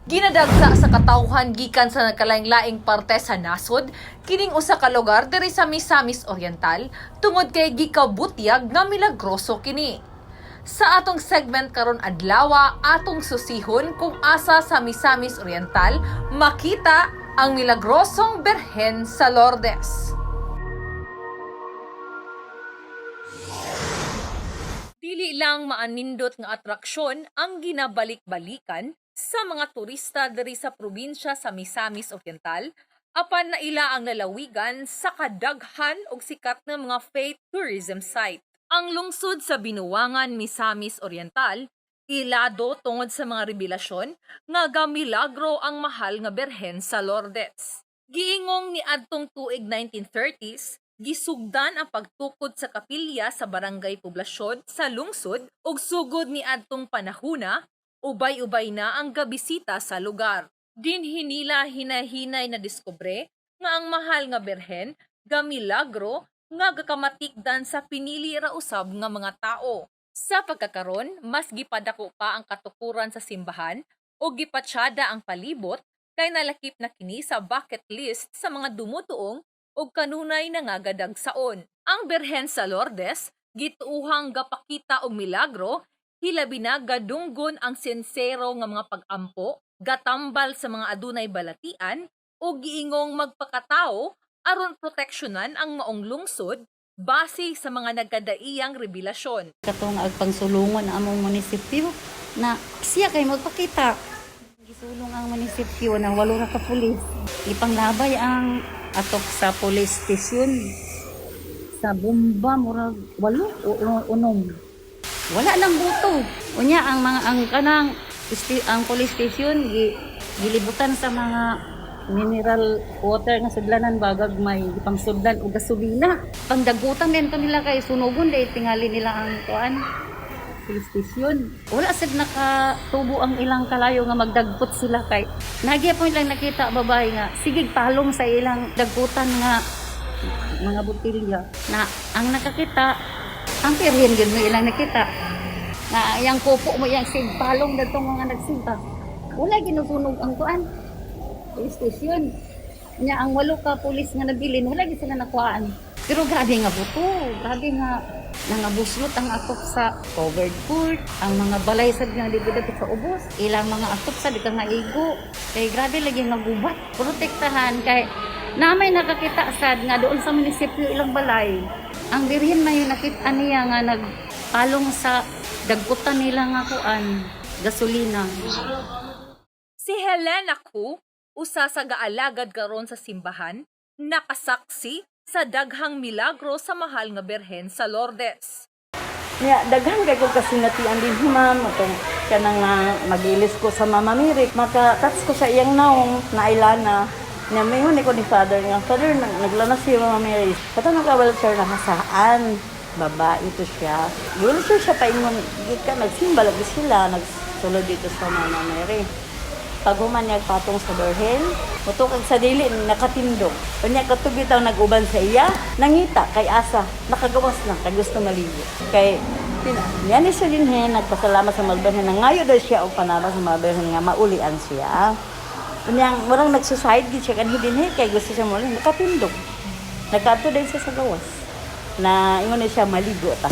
Ginadagsa sa katawhan gikan sa nagkalaing-laing parte sa nasod kining usa ka lugar diri sa Misamis Oriental tungod kay gikabutyag nga milagroso kini. Sa atong segment karon adlaw, atong susihon kung asa sa Misamis Oriental makita ang Milagrosong Birhen sa Lourdes. Dili lang maanindot nga atraksyon ang ginabalik-balikan sa mga turista diri sa probinsya sa Misamis Oriental, apan naila ang lalawigan sa kadaghan og sikat nga mga faith tourism site. Ang lungsod sa Binuangan, Misamis Oriental, ilado tungod sa mga revelasyon nga gamilagro ang mahal nga Birhen sa Lourdes. Giingong ni adtong tuig 1930s, gisugdan ang pagtukod sa kapilya sa barangay poblasyon sa lungsod ug sugod ni adtong panahona, ubay-ubay na ang gabisita sa lugar. Dinhi nila hinahinay na diskubre nga ang mahal nga Birhen gamilagro nga gakamatikdan sa pinili ra usab nga mga tao. Sa pagkakaron, mas gipadako pa ang katukuran sa simbahan o gipatsyada ang palibot kay nalakip na kini sa bucket list sa mga dumutuong o kanunay na nga gadagsaon. Ang Birhen sa Lourdes, gituuhang gapakita og milagro, hilabi na gadunggon ang sinsero nga mga pag-ampo, gatambal sa mga adunay balatian, o giingong magpakatao aron proteksyonan ang maong lungsod base sa mga nagkadaiyang revelasyon. Katong agpangsulungon among munisipyo na siya kay magpakita. Gisulong ang munisipyo na 8 na ka pulis. Ipanglabay ang atok sa police station sa bomba murag 8 o 6. Wala nang buto. Unya ang mga ang police station gilibutan sa mga mineral water nga sudlanan bagag may pangsudlan og gasolina. Pangdagutan nento nila kay sunugon day tingali nila ang kuan police station. Wala sad nakatubo ang ilang kalayo nga magdagpot sila kay nagyapon lang nakita babae nga sigig palong sa ilang dagkutan nga mga botilya na ang nakakita ang Birhen gyud mo ilang nakita na yang kupo mo yang sigpalong datong mga nagsimba. Wala ginusunog ang kuan police station. Nya ang 8 ka pulis nga nabilin wala gyud sila nakuhaan. Pero grabe nga buto, grabe nga nangabuslot ang atop sa covered court, ang mga balay sad nga dibida sa ubos, ilang mga atop sa di ka nga igo. Kay grabe lagi nga gubat, protektahan kay namay nakakita sad nga doon sa munisipyo ilang balay. Ang Birhen may nakita niya nga nagpalong sa dagkutan nila nga kuan, gasolina. Si Helena Ku, usa sa gaalagad karon sa simbahan, nakasaksi sa daghang milagro sa mahal nga Birhen sa Lourdes. Daghan kay ko kasi natian din ma'am atong kanang magilis ko sa Mama Miri, maka-touch ko sa iyang naong na Ilana. Nya mayon ko ni Father nga, Father naglanas si Mama Mary. Katanong ka wheelchair na hasaan. Babae ito siya. Wheelchair siya paingon, gika nagsimba lagi sila, nagsulod dito sa Mama Mary. Pag humanyag patong sa Birhen, mutukag sa dili nakatindog. Unya katubi taw nag-uban sa iya, nangita kay asa, nakagawas na kay gusto maligo. Kay yani siya dinhi nagpasalamat sa Birhen na ngayo daw siya og panaba sa Birhen nga maulian siya. Unyang murang nagsuicide gid siya kanhi dinhi kay gusto siya muli nakatindog. Nagkadto din siya sa gawas. Na ingon siya maligo ta.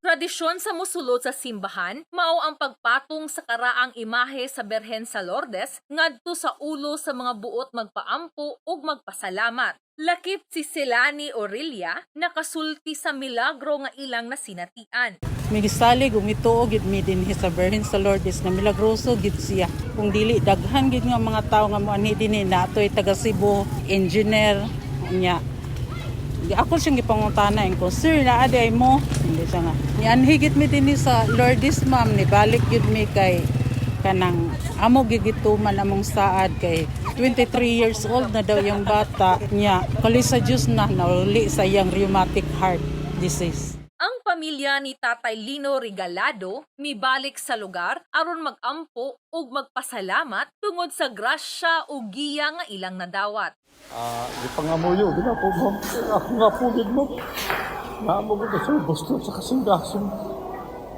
Tradisyon sa musulod sa simbahan, mao ang pagpatong sa karaang imahe sa Birhen sa Lourdes ngadto sa ulo sa mga buot magpaampo ug magpasalamat. Lakip si Selani Aurelia nakasulti sa milagro nga ilang nasinatian. Migisalig umituo gid mi dinhi sa Birhen sa Lourdes na milagroso gid siya. Kung dili daghan gid nga mga tawo nga moanhi dinhi natoy taga Cebu, engineer nya. Ako siyang gipangutana kung sir naa di ay mo hindi siya nga nianhi gid mi dinhi sa Lourdes ma'am ni balik gid mi kay kanang amo gigituman among saad kay 23 years old na daw yung bata niya kali sa Diyos na nauli sa iyang rheumatic heart disease. Ang pamilya ni Tatay Lino Regalado mibalik sa lugar aron magampo ug magpasalamat tungod sa grasya ug giya nga ilang nadawat. Di pangamuyo, ginapo mo. Ako nga pulid mo. Naamo ko kasi gusto sa kasing-gasing.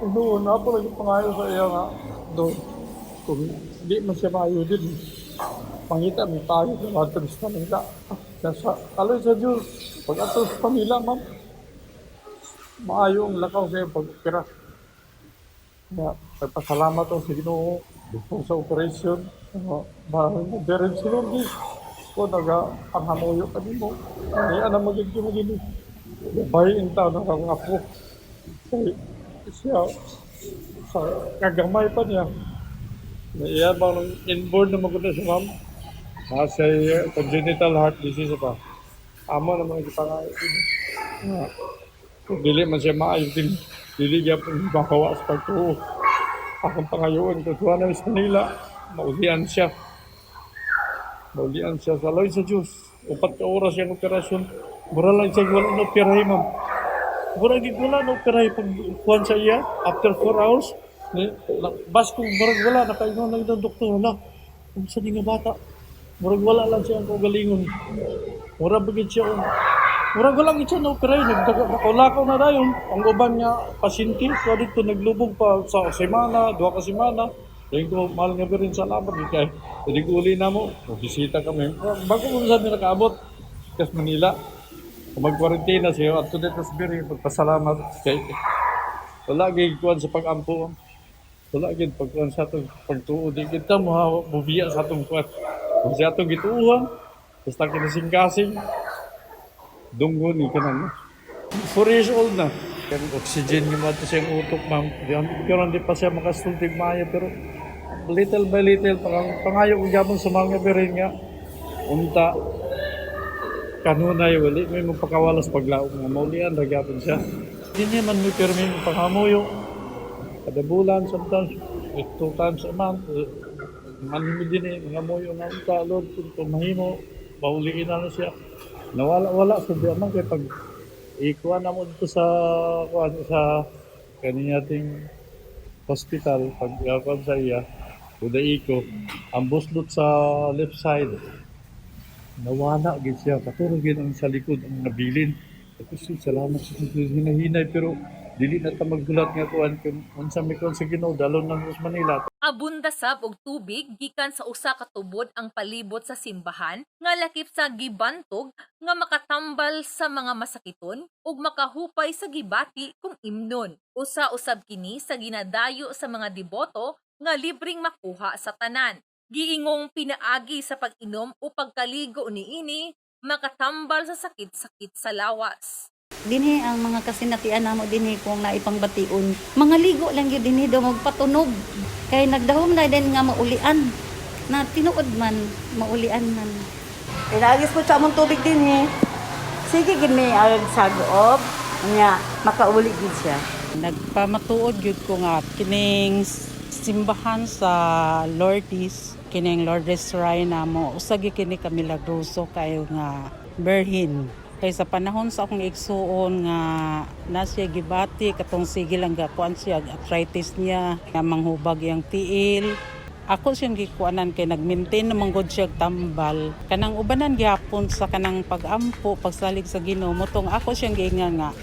Doon, ako lagi pangayo sa iya nga. Doon. Hindi man siya maayo din. Pangita, may tayo sa mga turista nila. Kaya kaloy sa Diyos, pag ato sa kanila, ma'am, maayo ang lakaw sa iyong pag-opera. Kaya, nagpasalamat ako sa Ginoo dito sa operasyon. Bahal mo, Birhen si Lourdes. Ko, nag-panghamuyo ka din mo. Kaya na magiging mo din. Babayin tao na kang ako. Kaya siya, sa kagamay pa niya, iya bang inborn na maganda siya, ma'am? Nasa congenital heart disease pa. Amo naman kita nga. Kung dili man siya maayo din, dili niya pong bakawa sa pagtuo. Akong pangayoon, kung na sa Manila, maulian siya. Maulian siya sa Lord sa Diyos. 4 oras yung operasyon. Mura lang siya wala na operahin, ma'am. Mura wala na operahin pag kuhan sa iya, after 4 hours. Bas kung murag wala, nakaingon lang ng doktor, wala. Kung sa nga bata, murag wala lang siya ang kagalingon. Murag bagid siya, murag wala gid siya na operahin. Nakulakaw na dayon. Ang uban niya, pasyente, so dito naglubog pa sa semana, 2 ka semana. Dahil ko, mahal nga rin sa laban. Kaya, hindi ko uli na mo, bisita kami. Bago mo saan nila nakaabot, kasi Manila. Kung mag-quarantine siya, at today tas Birhen, magpasalamat. Kaya, wala gig kuhan sa pag-ampo. Wala gid pagkuhan sa itong pagtuo. Di kita mubiya sa itong kuhan. Kung sa itong gituuhan, basta kinasing-kasing, dunggon ni kanan. 4 years old na. Kan oxygen yung mata siyang utok, ma'am. Pero hindi pa siya makastultig maya. Pero little by little, pangayo ko gamon sa mga Birhen nga. Unta, kanunay, wali may magpakawalas paglaong nga. Maulian, nagyapon siya. Hindi naman may permi yung pangamuyo. Kada bulan, sometimes, 2 times a month. Manimi din mga muyo nga unta, Lord, kung mahimo, mauliin na siya. Nawala-wala sa diamang kaya pag ikuha na mo dito sa kaniyating hospital, pag ikuha sa iya, kuda iko, ang buslot sa left side, nawala gid siya, katulog gid ang sa likod, ang nabilin. Tapos salamat sa hinahinay, pero dili na ta maggulat nga kuan kung unsa may kuan sa Ginoo dalon lang sa Manila. Abunda sab og tubig gikan sa usa ka tubod ang palibot sa simbahan nga lakip sa gibantog nga makatambal sa mga masakiton ug makahupay sa gibati kung imnon. Usa usab kini sa ginadayo sa mga deboto nga libreng makuha sa tanan. Giingong pinaagi sa pag-inom o pagkaligo niini makatambal sa sakit-sakit sa lawas. Dinhi ang mga kasinatian namo dinhi kung naipangbation. Mga ligo lang gyud dinhi daw magpatunog. Kay nagdahom na din nga maulian. Na tinuod man maulian man. Inaagis ko sa among tubig din eh. Sige, gid may agad sa goob. Nya, makauli gid siya. Nagpamatuod gyud ko nga kining simbahan sa Lourdes, kining Lourdes Shrine namo. Usagi kini ka Milagrosong kayo nga Birhen. Kay sa panahon sa akong igsuon nga na siya gibati katong sige lang gakuan siya arthritis niya nga manghubag yang tiil. Ako siyang gikuanan kay nag-maintain naman gud siya tambal. Kanang ubanan gihapon sa kanang pag-ampo, pagsalig sa Ginoo motong ako siyang giingan nga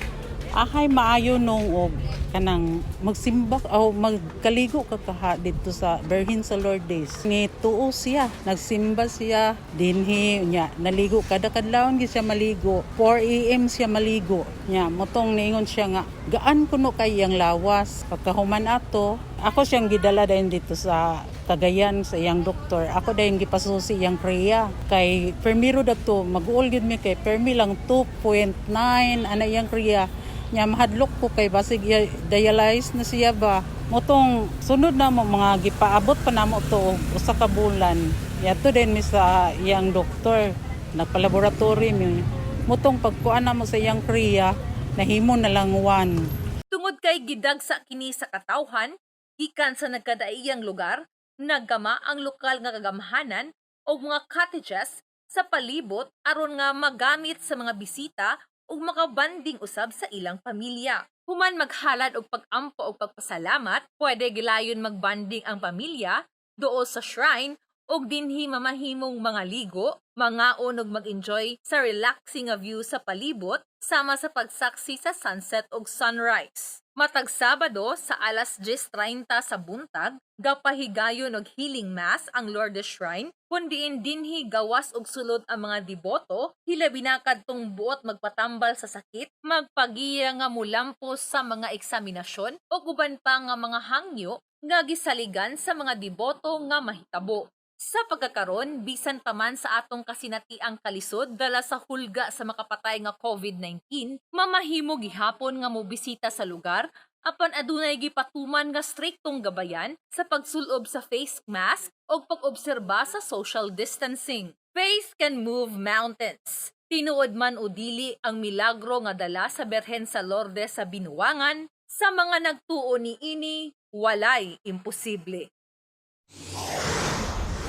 ahay maayo nung og kanang magsimba o magkaligo ka kaha dito sa Birhen sa Lourdes. Ni tuo siya, nagsimba siya dinhi nya naligo kada kadlawon gid siya maligo. 4 AM siya maligo. Nya motong niingon siya nga gaan kuno kay yang lawas. Pagkahuman ato, ako siyang gidala dayon dito sa Cagayan sa iyang doktor. Ako dayon gipasusi iyang kriya. Kay permiro dato mag-uol gid mi kay permi lang 2.9 ana iyang kriya. Nya mahadlok ko kay basig dialyze na siya ba. Motong sunod na mo mga gipaabot pa namo to usa ka bulan. Yato din mi sa iyang doktor. Nagpa-laboratory mi. Motong pagkuan na mo sa iyang kriya, nahimo na lang 1. Tungod kay gidagsa kini sa katawhan, gikan sa nagkadaiyang lugar, naggama ang lokal nga kagamhanan o mga cottages sa palibot aron nga magamit sa mga bisita ug makabanding usab sa ilang pamilya. Human maghalad og pag-ampo o pagpasalamat, pwede gilayon magbanding ang pamilya duol sa shrine ug dinhi mamahimong mga ligo, mangaon ug mag-enjoy sa relaxing nga view sa palibot sama sa pagsaksi sa sunset ug sunrise. Matag Sabado sa alas 10:30 sa buntag, gapahigayon og healing mass ang Lourdes Shrine, kundiin dinhi gawas og sulod ang mga deboto, hilabi na kadtong buot magpatambal sa sakit, magpagiya nga mulampos sa mga eksaminasyon o uban pa nga mga hangyo nga gisaligan sa mga deboto nga mahitabo. Sa pagkakaron, bisan pa man sa atong kasinatiang kalisod dala sa hulga sa makapatay nga COVID-19, mamahimo gihapon nga mobisita sa lugar apan adunay gipatuman nga striktong gabayan sa pagsulob sa face mask o pag-obserba sa social distancing. Faith can move mountains. Tinuod man o dili ang milagro nga dala sa Birhen sa Lourdes sa Binuangan, sa mga nagtuo ni ini, walay imposible.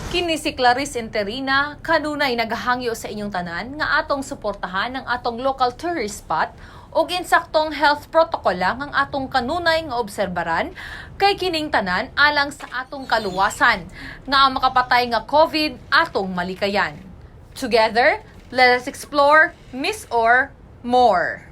Kini si Clarice Interina, kanunay naghahangyo sa inyong tanan nga atong suportahan ang atong local tourist spot ug insaktong health protocol lang ang atong kanunay nga obserbaran kay kining tanan alang sa atong kaluwasan nga ang makapatay nga COVID atong malikayan. Together, let us explore Misor more.